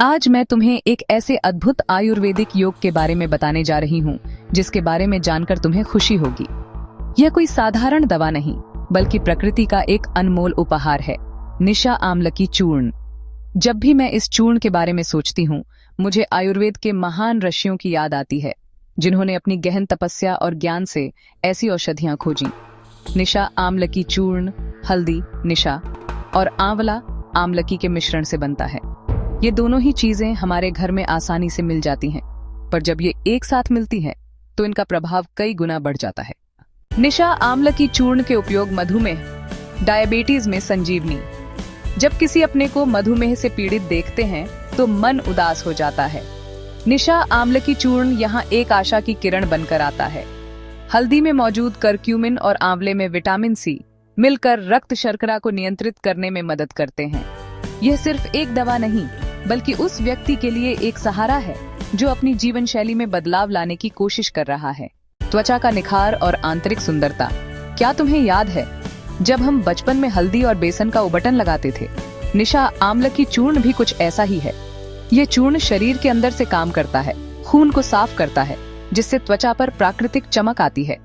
आज मैं तुम्हें एक ऐसे अद्भुत आयुर्वेदिक योग के बारे में बताने जा रही हूँ जिसके बारे में जानकर तुम्हें खुशी होगी। यह कोई साधारण दवा नहीं बल्कि प्रकृति का एक अनमोल उपहार है, निशा आमलकी चूर्ण। जब भी मैं इस चूर्ण के बारे में सोचती हूँ मुझे आयुर्वेद के महान ऋषियों की याद आती है जिन्होंने अपनी गहन तपस्या और ज्ञान से ऐसी औषधियां खोजी। निशा आमलकी चूर्ण हल्दी निशा और आंवला आमलकी के मिश्रण से बनता है। ये दोनों ही चीजें हमारे घर में आसानी से मिल जाती हैं, पर जब ये एक साथ मिलती हैं तो इनका प्रभाव कई गुना बढ़ जाता है। निशा आमलकी चूर्ण के उपयोग मधुमेह, डायबिटीज में संजीवनी। जब किसी अपने को मधुमेह से पीड़ित देखते हैं तो मन उदास हो जाता है। निशा आमलकी चूर्ण यहाँ एक आशा की किरण बनकर आता है। हल्दी में मौजूद करक्यूमिन और आंवले में विटामिन सी मिलकर रक्त शर्करा को नियंत्रित करने में मदद करते हैं। यह सिर्फ एक दवा नहीं बल्कि उस व्यक्ति के लिए एक सहारा है जो अपनी जीवन शैली में बदलाव लाने की कोशिश कर रहा है। त्वचा का निखार और आंतरिक सुंदरता। क्या तुम्हें याद है जब हम बचपन में हल्दी और बेसन का उबटन लगाते थे? निशा आमलकी चूर्ण भी कुछ ऐसा ही है। ये चूर्ण शरीर के अंदर से काम करता है, खून को साफ करता है जिससे त्वचा पर प्राकृतिक चमक आती है।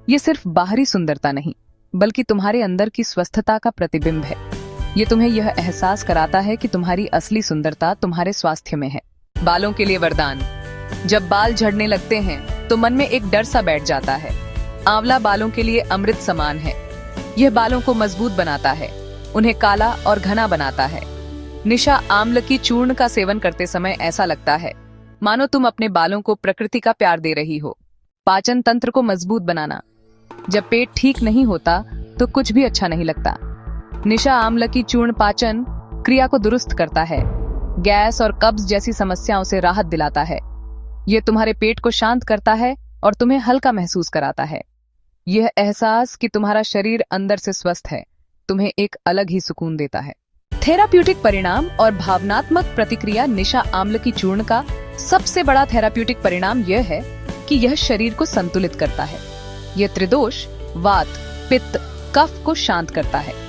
ये सिर्फ बाहरी सुंदरता नहीं बल्कि तुम्हारे अंदर की स्वस्थता का प्रतिबिंब है। ये तुम्हें यह एहसास कराता है कि तुम्हारी असली सुंदरता तुम्हारे स्वास्थ्य में है। बालों के लिए वरदान। जब बाल झड़ने लगते हैं तो मन में एक डर सा बैठ जाता है। आंवला बालों के लिए अमृत समान है। यह बालों को मजबूत बनाता है, उन्हें काला और घना बनाता है। निशा आमलकी चूर्ण का सेवन करते समय ऐसा लगता है मानो तुम अपने बालों को प्रकृति का प्यार दे रही हो। पाचन तंत्र को मजबूत बनाना। जब पेट ठीक नहीं होता तो कुछ भी अच्छा नहीं लगता। निशा आमलकी चूर्ण पाचन क्रिया को दुरुस्त करता है, गैस और कब्ज जैसी समस्याओं से राहत दिलाता है। यह तुम्हारे पेट को शांत करता है और तुम्हें हल्का महसूस कराता है। यह एहसास कि तुम्हारा शरीर अंदर से स्वस्थ है तुम्हें एक अलग ही सुकून देता है। थेराप्यूटिक परिणाम और भावनात्मक प्रतिक्रिया। निशा आमलकी चूर्ण का सबसे बड़ा थेराप्यूटिक परिणाम यह है कि यह शरीर को संतुलित करता है। यह त्रिदोष वात पित्त कफ को शांत करता है।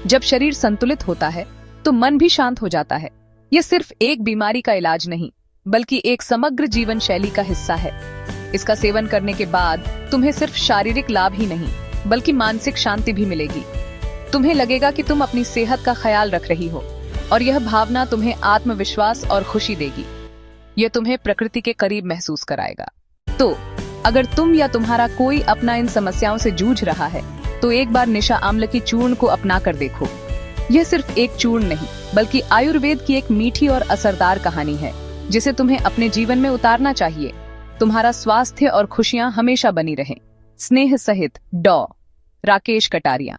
जब शरीर संतुलित होता है तो मन भी शांत हो जाता है। यह सिर्फ एक बीमारी का इलाज नहीं बल्कि एक समग्र जीवन शैली का हिस्सा है। इसका सेवन करने के बाद तुम्हें सिर्फ शारीरिक लाभ ही नहीं बल्कि मानसिक शांति भी मिलेगी। तुम्हें लगेगा कि तुम अपनी सेहत का ख्याल रख रही हो और यह भावना तुम्हें आत्मविश्वास और खुशी देगी। यह तुम्हें प्रकृति के करीब महसूस कराएगा। तो अगर तुम या तुम्हारा कोई अपना इन समस्याओं से जूझ रहा है तो एक बार निशा आमलकी चूर्ण को अपना कर देखो। यह सिर्फ एक चूर्ण नहीं बल्कि आयुर्वेद की एक मीठी और असरदार कहानी है जिसे तुम्हें अपने जीवन में उतारना चाहिए। तुम्हारा स्वास्थ्य और खुशियां हमेशा बनी रहें। स्नेह सहित डॉ. राकेश कटारिया।